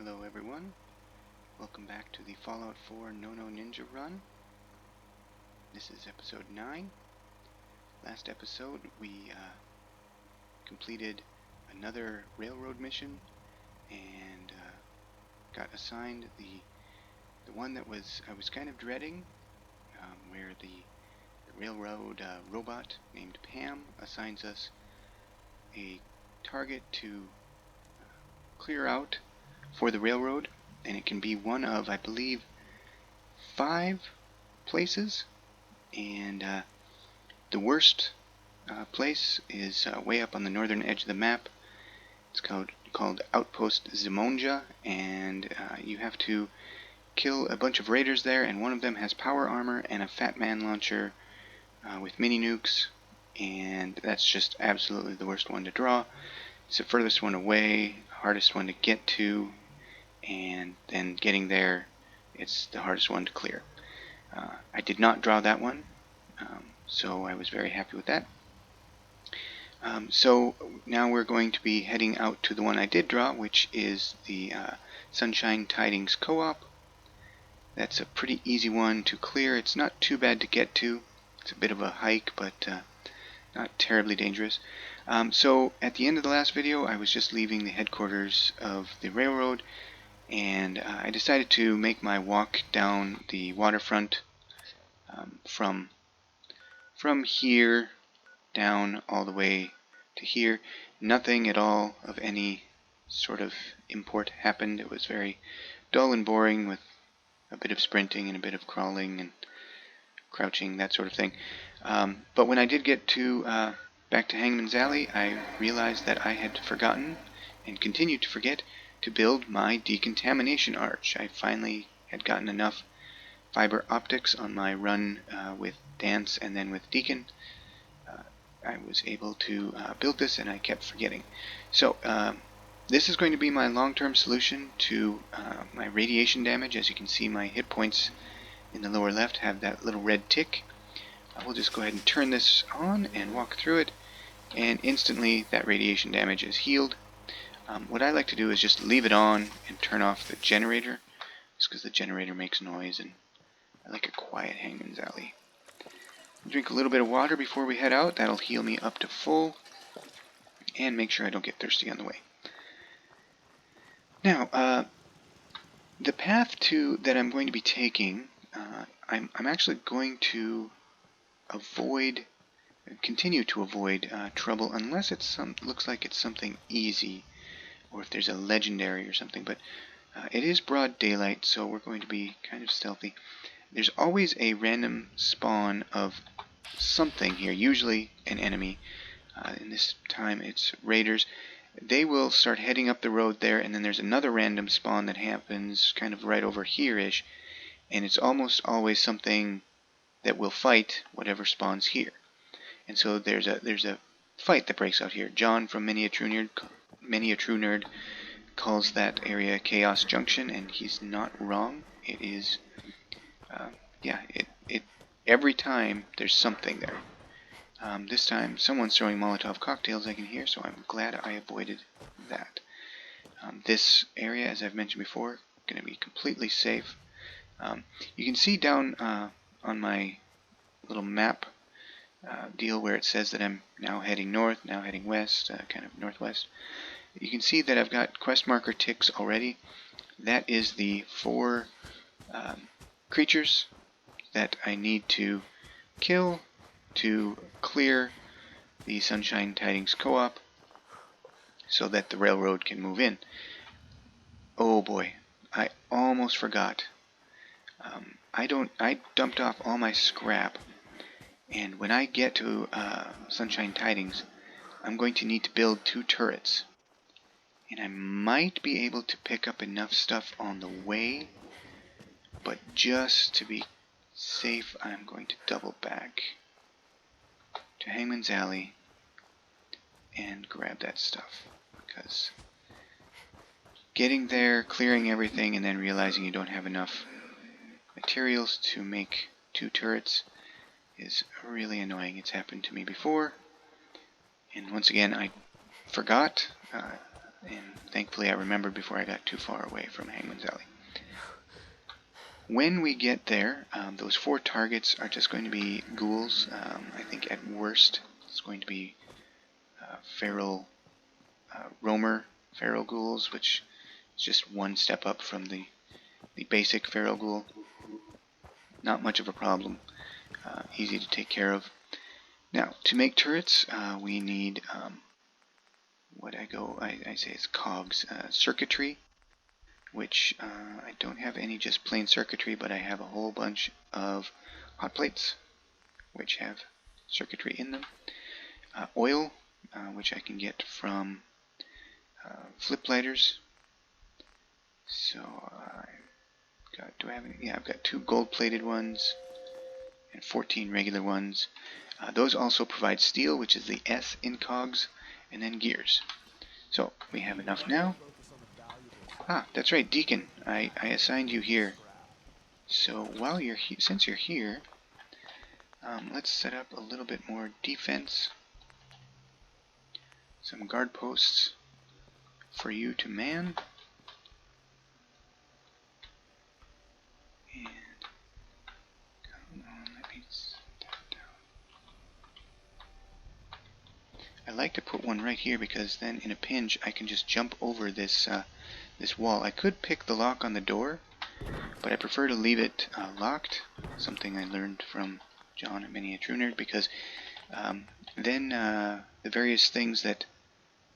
Hello everyone, welcome back to the Fallout 4 Nono Ninja run. This is episode 9. Last episode we completed another railroad mission and got assigned the one that I was kind of dreading, where the railroad robot named Pam assigns us a target to clear out for the railroad, and it can be one of, I believe, 5 places, and the worst place is way up on the northern edge of the map. It's called Outpost Zimonja, and you have to kill a bunch of raiders there, and one of them has power armor and a Fat Man launcher with mini nukes, and that's just absolutely the worst one to draw. It's the furthest one away, hardest one to get to, and then getting there, it's the hardest one to clear. I did not draw that one, so I was very happy with that. So now we're going to be heading out to the one I did draw, which is the Sunshine Tidings Co-op. That's a pretty easy one to clear. It's not too bad to get to. It's a bit of a hike, but not terribly dangerous. So at the end of the last video, I was just leaving the headquarters of the railroad, and I decided to make my walk down the waterfront from here down all the way to here. Nothing at all of any sort of import happened. It was very dull and boring, with a bit of sprinting and a bit of crawling and crouching, that sort of thing. But when I did get to back to Hangman's Alley, I realized that I had forgotten, and continued to forget, to build my decontamination arch. I finally had gotten enough fiber optics on my run with Dance and then with Deacon. I was able to build this, and I kept forgetting. So this is going to be my long-term solution to my radiation damage. As you can see, my hit points in the lower left have that little red tick. I will just go ahead and turn this on and walk through it, and instantly that radiation damage is healed. What I like to do is just leave it on and turn off the generator, just because the generator makes noise, and I like a quiet Hangman's Alley. Drink a little bit of water before we head out. That'll heal me up to full, and make sure I don't get thirsty on the way. Now, the path that I'm going to be taking, I'm actually going to continue to avoid trouble, unless it looks like it's something easy, or if there's a legendary or something. But it is broad daylight, so we're going to be kind of stealthy. There's always a random spawn of something here, usually an enemy. In this time it's raiders. They will start heading up the road there, and then there's another random spawn that happens kind of right over here-ish, and it's almost always something that will fight whatever spawns here. And so there's a fight that breaks out here. John from Many a True Nerd calls that area Chaos Junction, and he's not wrong. It is, every time there's something there. This time someone's throwing Molotov cocktails, I can hear, so I'm glad I avoided that. This area, as I've mentioned before, going to be completely safe. You can see down on my little map deal where it says that I'm now heading north, now heading west, kind of northwest. You can see that I've got quest marker ticks already. That is the 4 creatures that I need to kill to clear the Sunshine Tidings Co-op so that the railroad can move in. Oh boy, I almost forgot. I dumped off all my scrap, and when I get to Sunshine Tidings, I'm going to need to build 2 turrets. And I might be able to pick up enough stuff on the way, but just to be safe, I'm going to double back to Hangman's Alley and grab that stuff, because getting there, clearing everything, and then realizing you don't have enough materials to make 2 turrets is really annoying. It's happened to me before, and once again I forgot. And thankfully I remembered before I got too far away from Hangman's Alley. When we get there, those 4 targets are just going to be ghouls. I think at worst it's going to be feral feral ghouls, which is just one step up from the basic feral ghoul. Not much of a problem. Easy to take care of. Now, to make turrets, we need I say it's cogs, circuitry, which I don't have any just plain circuitry, but I have a whole bunch of hot plates, which have circuitry in them. Oil, which I can get from flip lighters. So do I have any? Yeah, I've got 2 gold-plated ones and 14 regular ones. Those also provide steel, which is the S in cogs, and then gears. So we have enough now. Ah, that's right, Deacon. I assigned you here. So while you're since you're here, let's set up a little bit more defense. Some guard posts for you to man. And come on, let me set that down. I like to put one right here because then in a pinch I can just jump over this this wall. I could pick the lock on the door, but I prefer to leave it locked. Something I learned from John at Many a True Nerd, because then the various things that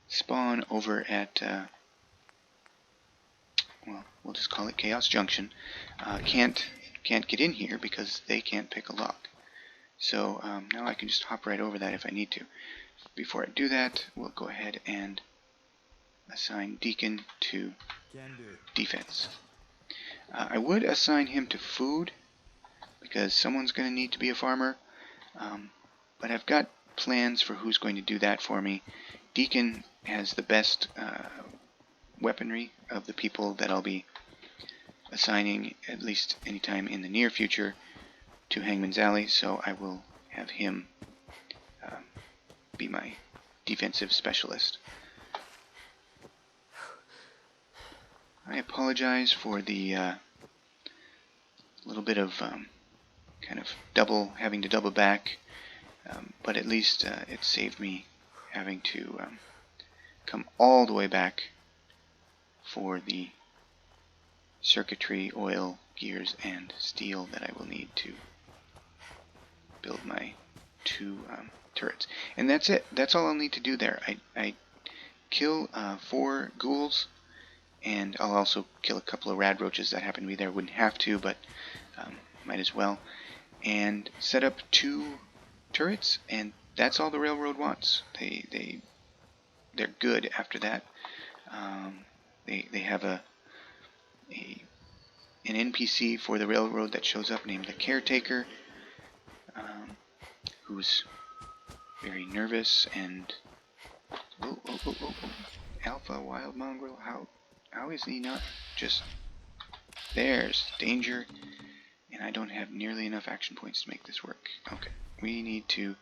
spawn over at well, we'll just call it Chaos Junction, can't get in here because they can't pick a lock. So now I can just hop right over that if I need to. Before I do that, we'll go ahead and assign Deacon to defense. I would assign him to food because someone's going to need to be a farmer, but I've got plans for who's going to do that for me. Deacon has the best weaponry of the people that I'll be assigning, at least anytime in the near future, to Hangman's Alley, so I will have him be my defensive specialist. I apologize for the little bit of kind of having to double back, but at least it saved me having to come all the way back for the circuitry, oil, gears, and steel that I will need to build my 2 turrets. And that's it. That's all I'll need to do there. I kill 4 ghouls, and I'll also kill a couple of rad roaches that happen to be there. Wouldn't have to, but might as well. And set up 2 turrets, and that's all the railroad wants. They're good after that. They have an NPC for the railroad that shows up named the Caretaker, who's very nervous and Alpha Wild Mongrel. How is he not just... There's danger, and I don't have nearly enough action points to make this work. Okay, we need to...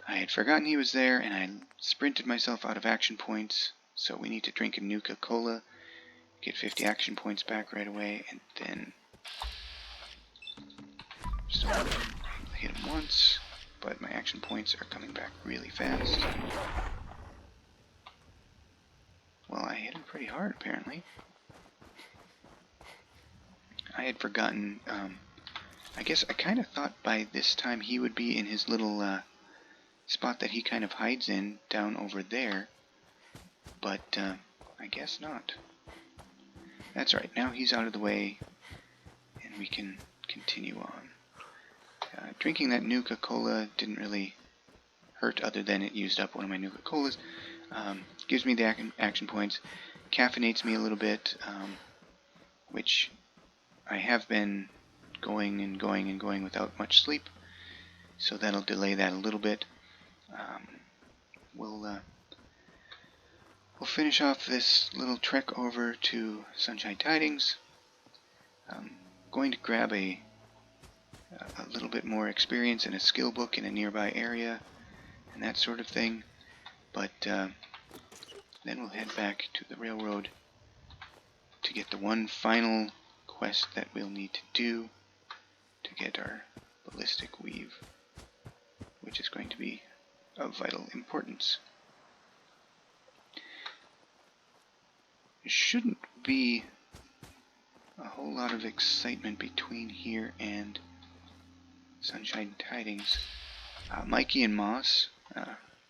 I had forgotten he was there, and I sprinted myself out of action points, so we need to drink a Nuka-Cola, get 50 action points back right away, and then... So, I hit him once, but my action points are coming back really fast. Well, I hit him pretty hard, apparently. I had forgotten, I guess I kind of thought by this time he would be in his little spot that he kind of hides in down over there, but I guess not. That's right, now he's out of the way, and we can continue on. Drinking that Nuka-Cola didn't really hurt other than it used up one of my Nuka-Colas. Gives me the action points, caffeinates me a little bit, which I have been going and going and going without much sleep, so that'll delay that a little bit. We'll finish off this little trek over to Sunshine Tidings. Going to grab a little bit more experience in a skill book in a nearby area and that sort of thing, but Then we'll head back to the railroad to get the one final quest that we'll need to do to get our ballistic weave, which is going to be of vital importance. There shouldn't be a whole lot of excitement between here and Sunshine Tidings. Mikey and Moss,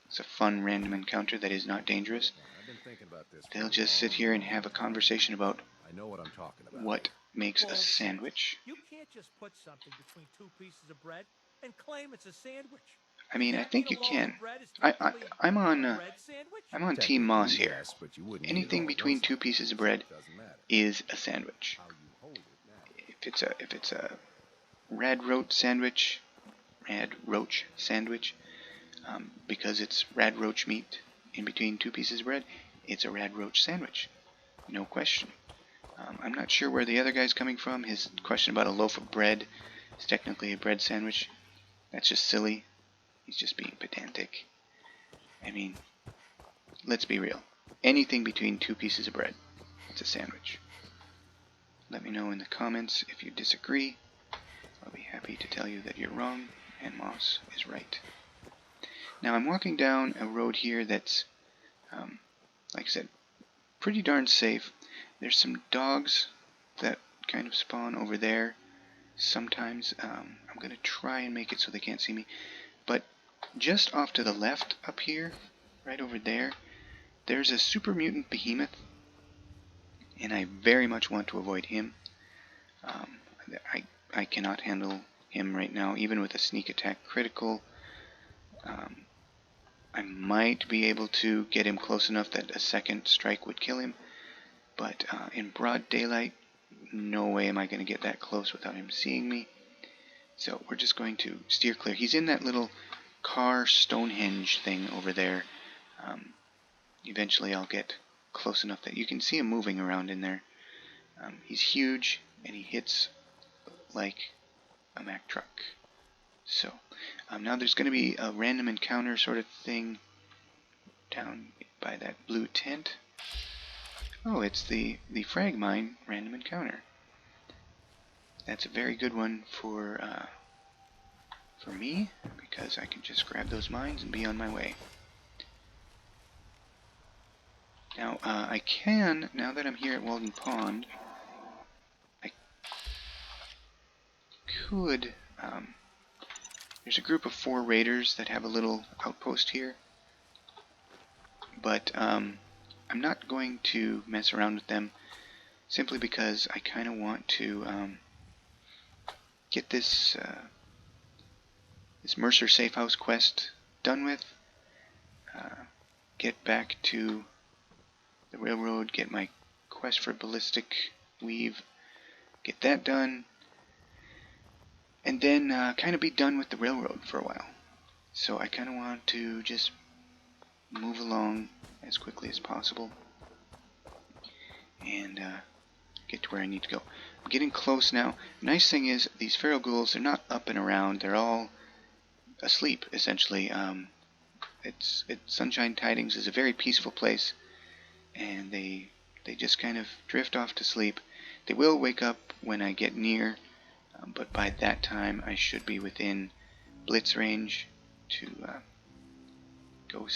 it's a fun random encounter that is not dangerous. They'll just sit here and have a conversation about what makes a sandwich. You can't just put something between two pieces of bread and claim it's a sandwich. I mean, I think you can. I'm on Team Moss here. Anything between two pieces of bread is a sandwich. If it's a rad roach sandwich, because it's rad roach meat in between two pieces of bread, it's a rad roach sandwich, no question. I'm not sure where the other guy's coming from. His question about a loaf of bread is technically a bread sandwich. That's just silly. He's just being pedantic. I mean, let's be real. Anything between two pieces of bread, it's a sandwich. Let me know in the comments if you disagree. I'll be happy to tell you that you're wrong and Moss is right. Now I'm walking down a road here that's, like I said, pretty darn safe. There's some dogs that kind of spawn over there sometimes. I'm going to try and make it so they can't see me. But just off to the left up here, right over there, there's a super mutant behemoth. And I very much want to avoid him. I cannot handle him right now, even with a sneak attack critical. I might be able to get him close enough that a second strike would kill him. But in broad daylight, no way am I going to get that close without him seeing me. So we're just going to steer clear. He's in that little car Stonehenge thing over there. Eventually I'll get close enough that you can see him moving around in there. He's huge and he hits like a Mack truck. So now there's going to be a random encounter sort of thing down by that blue tent. Oh, it's the frag mine random encounter. That's a very good one for me, because I can just grab those mines and be on my way. Now, I can, now that I'm here at Walden Pond, I could, there's a group of 4 raiders that have a little outpost here, but I'm not going to mess around with them, simply because I kind of want to get this Mercer Safehouse quest done with, get back to the railroad, get my quest for ballistic weave, get that done, and then kind of be done with the railroad for a while. So I kind of want to just move along as quickly as possible and get to where I need to go. I'm getting close now. The nice thing is these feral ghouls, they're not up and around, they're all asleep essentially. Sunshine Tidings is a very peaceful place, and they just kind of drift off to sleep. They will wake up when I get near, but by that time I should be within blitz range to go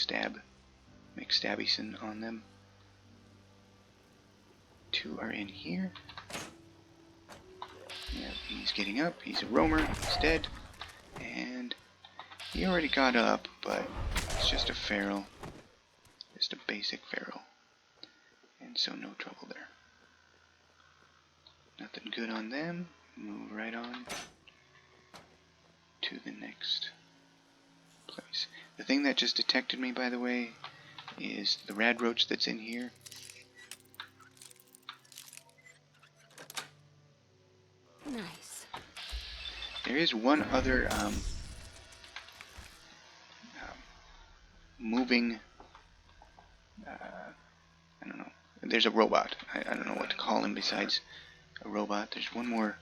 McStabbyson on them. 2 are in here. Yeah, he's getting up. He's a roamer. He's dead. And he already got up, but it's just a feral. Just a basic feral. And so no trouble there. Nothing good on them. Move right on to the next place. The thing that just detected me, by the way, is the rad roach that's in here. Nice. There is one other moving, I don't know, there's a robot. I don't know what to call him besides a robot. There's one more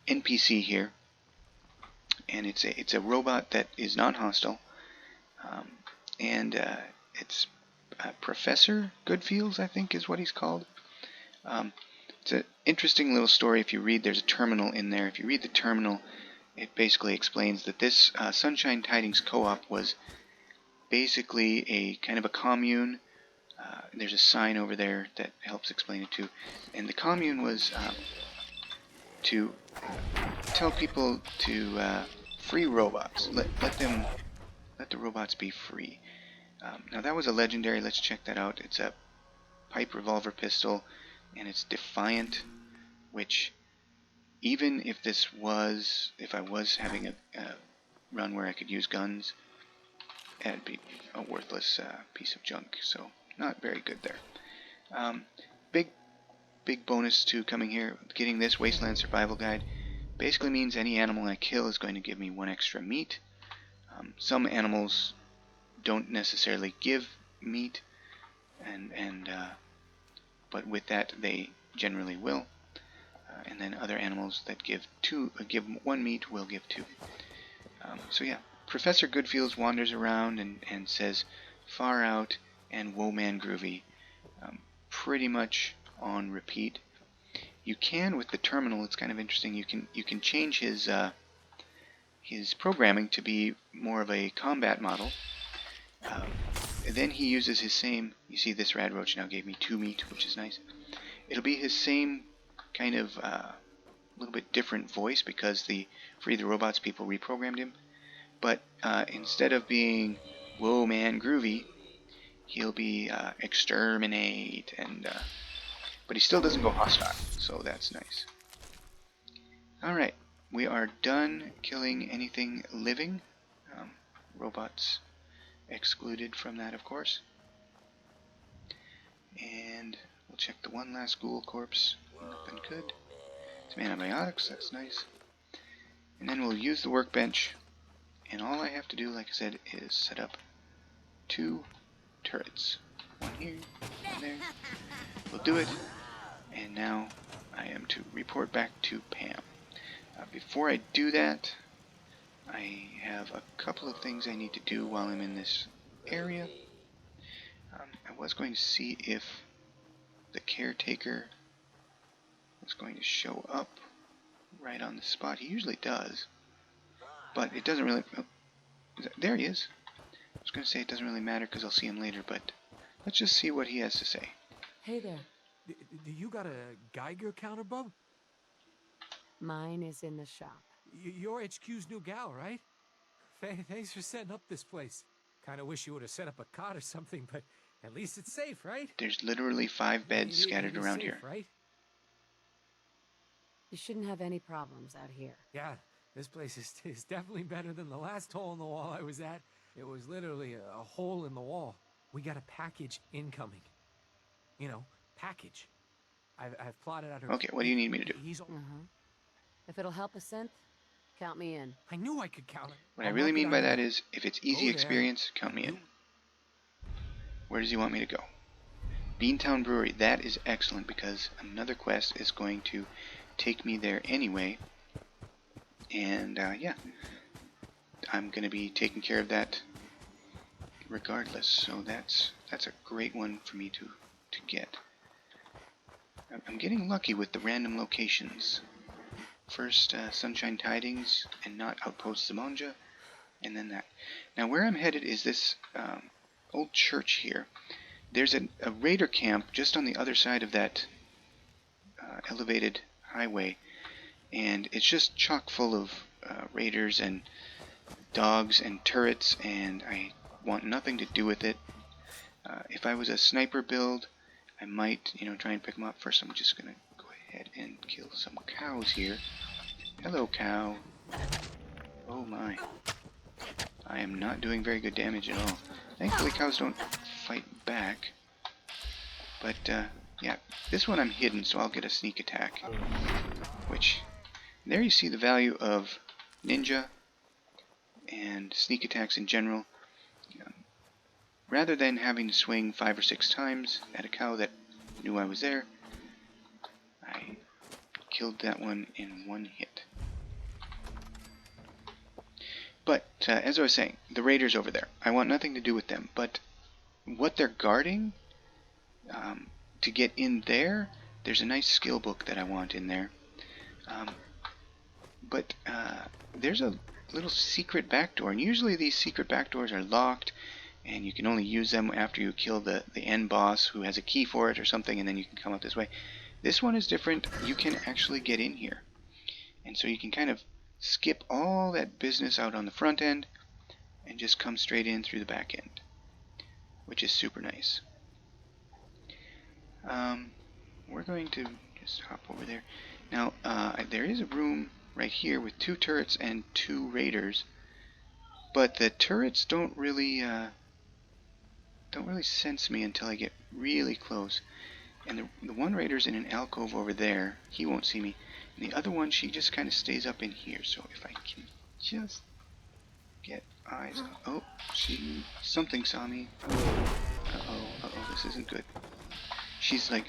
NPC here, and it's a robot that is non-hostile, and it's Professor Goodfields, I think is what he's called. It's an interesting little story. If you read, there's a terminal in there. If you read the terminal, it basically explains that this Sunshine Tidings Co-op was basically a kind of a commune. There's a sign over there that helps explain it too. And the commune was to tell people to free robots. Let the robots be free. Now that was a legendary. Let's check that out. It's a pipe revolver pistol, and it's Defiant, which even if I was having a run where I could use guns, that'd be a worthless piece of junk. So not very good there. Big bonus to coming here, getting this Wasteland Survival Guide. Basically means any animal I kill is going to give me 1 extra meat. Some animals don't necessarily give meat, but with that they generally will. And then other animals that give 1 meat will give 2. So yeah, Professor Goodfields wanders around and says "Far Out" and "Whoa Man Groovy," pretty much on repeat. You can, with the terminal, it's kind of interesting. You can change his programming to be more of a combat model. Then he uses his same. You see, this rad roach now gave me 2 meat, which is nice. It'll be his same kind of little bit different voice because the Free the Robots people reprogrammed him. But instead of being "Whoa Man Groovy," he'll be "Exterminate," but he still doesn't go hostile, so that's nice. Alright, we are done killing anything living. Robots excluded from that, of course. And we'll check the one last ghoul corpse. Nothing good. Some antibiotics, that's nice. And then we'll use the workbench, and all I have to do, like I said, is set up 2 turrets. 1 here, 1 there. We'll do it, and now I am to report back to Pam. Before I do that, I have a couple of things I need to do while I'm in this area. I was going to see if the caretaker was going to show up right on the spot. He usually does, but it doesn't really... Oh, there he is. I was going to say it doesn't really matter because I'll see him later, but let's just see what he has to say. Hey there. Do you got a Geiger counter, bub? Mine is in the shop. You're HQ's new gal, right? Thanks for setting up this place. Kind of wish you would have set up a cot or something, but at least it's safe, right? There's literally 5 beds scattered around safe, here. Right? You shouldn't have any problems out here. Yeah, this place is definitely better than the last hole in the wall I was at. It was literally a hole in the wall. We got a package incoming. You know, package. I've plotted out her... Okay, what do you need me to do? If it'll help a synth, count me in. I knew I could count it. What I really mean by that is, if it's easy experience, count me in. Where does he want me to go? Beantown Brewery. That is excellent because another quest is going to take me there anyway. And yeah, I'm going to be taking care of that regardless. So that's a great one for me to get. I'm getting lucky with the random locations. First, Sunshine Tidings, and not Outpost Zamanja, and then that. Now, where I'm headed is this old church here. There's a raider camp just on the other side of that elevated highway, and it's just chock full of raiders and dogs and turrets, and I want nothing to do with it. If I was a sniper build, I might, try and pick them up. First, I'm just going to go ahead and kill some cows here. Hello, cow. Oh my. I am not doing very good damage at all. Thankfully, cows don't fight back. But, yeah, this one I'm hidden, so I'll get a sneak attack. Which, there you see the value of ninja and sneak attacks in general. Rather than having to swing 5 or 6 times at a cow that knew I was there, I killed that one in 1 hit. But, as I was saying, the raiders over there, I want nothing to do with them, but what they're guarding, to get in there, there's a nice skill book that I want in there. But there's a little secret back door, and usually these secret back doors are locked, and you can only use them after you kill the end boss who has a key for it or something, and then you can come up this way. This one is different. You can actually get in here. And so you can kind of skip all that business out on the front end and just come straight in through the back end, which is super nice. We're going to just hop over there. Now, there is a room right here with 2 turrets and 2 raiders, but the turrets don't really sense me until I get really close. And the one raider's in an alcove over there. He won't see me. And the other one, she just kind of stays up in here. So if I can just get eyes on... Oh, something saw me. Uh-oh, this isn't good. She's like,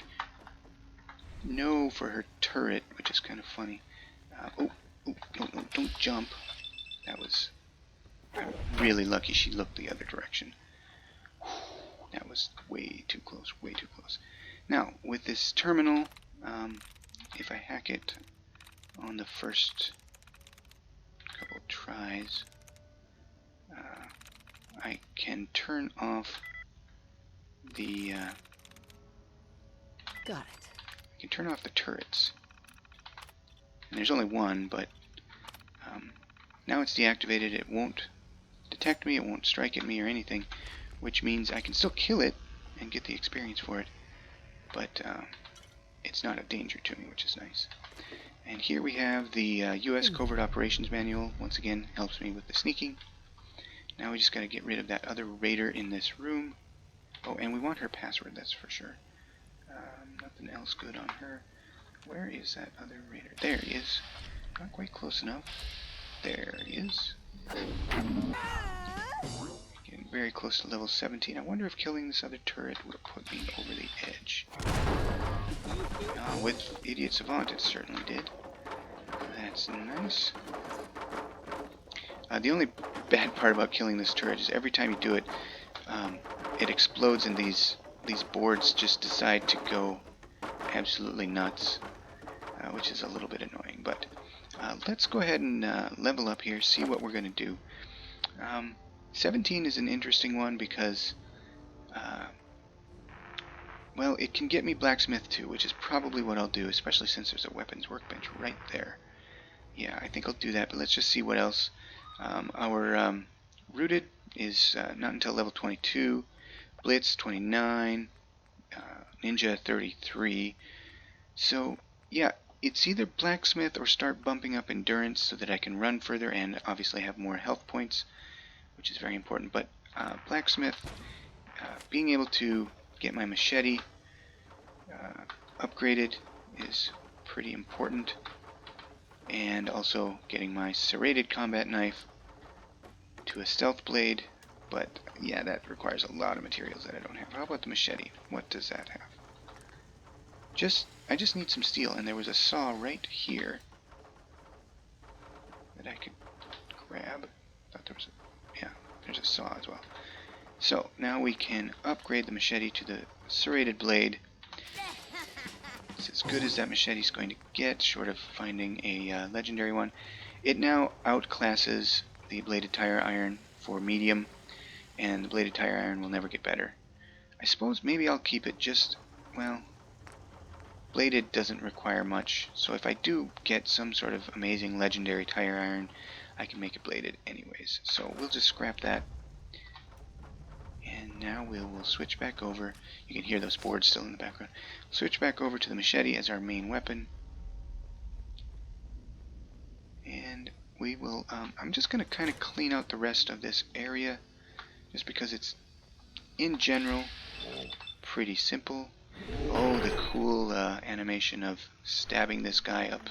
no for her turret, which is kind of funny. No, don't jump. I'm really lucky she looked the other direction. That was way too close, way too close. Now, with this terminal, if I hack it on the first couple tries, I can turn off the... Got it. I can turn off the turrets. And there's only one, but now it's deactivated. It won't detect me, it won't strike at me or anything, which means I can still kill it and get the experience for it, but it's not a danger to me, which is nice. And here we have the U.S. Covert Operations Manual. Once again, helps me with the sneaking. Now we just got to get rid of that other raider in this room. Oh, and we want her password, that's for sure. Nothing else good on her. Where is that other raider? There he is. Not quite close enough. There he is. Getting very close to level 17. I wonder if killing this other turret would have put me over the edge. With Idiot Savant, it certainly did. That's nice. The only bad part about killing this turret is every time you do it, it explodes and these boards just decide to go absolutely nuts, which is a little bit annoying. But let's go ahead and level up here, see what we're going to do. 17 is an interesting one because, well, it can get me Blacksmith too, which is probably what I'll do, especially since there's a weapons workbench right there. Yeah, I think I'll do that, but let's just see what else. Our Rooted is not until level 22, Blitz 29, Ninja 33. So, yeah, it's either Blacksmith or start bumping up Endurance so that I can run further and obviously have more health points, which is very important. But Blacksmith, being able to get my machete upgraded is pretty important. And also getting my serrated combat knife to a stealth blade. But yeah, that requires a lot of materials that I don't have. How about the machete? What does that have? I just need some steel, and there was a saw right here that I could grab. Thought there was there's a saw as well. So now we can upgrade the machete to the serrated blade. It's as good as that machete is going to get, short of finding a legendary one. It now outclasses the bladed tire iron for medium, and the bladed tire iron will never get better. I suppose maybe I'll keep it just, well, bladed doesn't require much, so if I do get some sort of amazing legendary tire iron, I can make it bladed anyways. So we'll just scrap that. And now we'll switch back over. You can hear those boards still in the background. Switch back over to the machete as our main weapon. And we will, I'm just going to kind of clean out the rest of this area, just because it's, in general, pretty simple. Oh, the cool animation of stabbing this guy up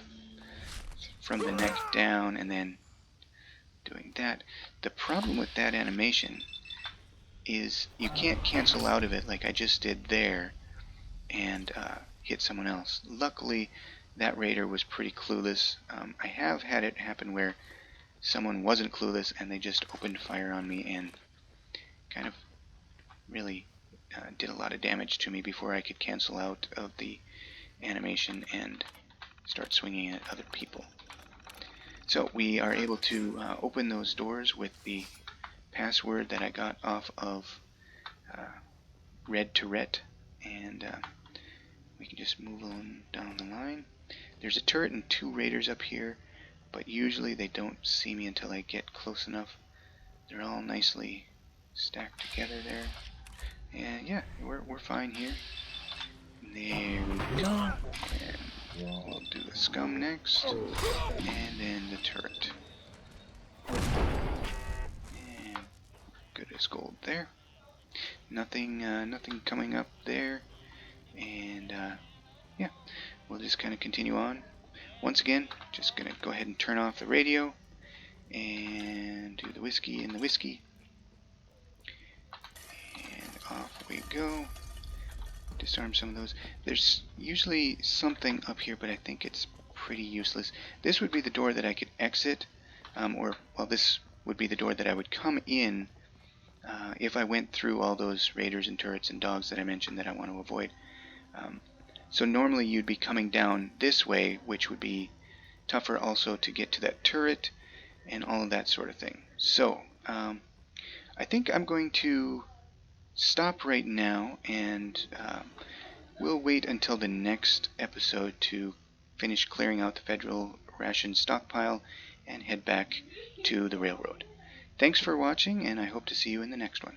from the neck down and then doing that. The problem with that animation is you can't cancel out of it like I just did there and hit someone else. Luckily, that raider was pretty clueless. I have had it happen where someone wasn't clueless and they just opened fire on me and kind of really did a lot of damage to me before I could cancel out of the animation and start swinging at other people. So we are able to open those doors with the password that I got off of Red Tourette, and we can just move on down the line. There's a turret and 2 raiders up here, but usually they don't see me until I get close enough. They're all nicely stacked together there. And yeah, we're fine here. There we go. And we'll do the scum next. And then the turret. And good as gold there. Nothing coming up there. And yeah, we'll just kind of continue on. Once again, just gonna go ahead and turn off the radio and do the whiskey and the whiskey. And off we go. Disarm some of those. There's usually something up here, but I think it's pretty useless. This would be the door that I could exit, this would be the door that I would come in if I went through all those raiders and turrets and dogs that I mentioned that I want to avoid. So normally you'd be coming down this way, which would be tougher also to get to that turret and all of that sort of thing. So I think I'm going to stop right now, and we'll wait until the next episode to finish clearing out the federal ration stockpile and head back to the railroad. Thanks for watching, and I hope to see you in the next one.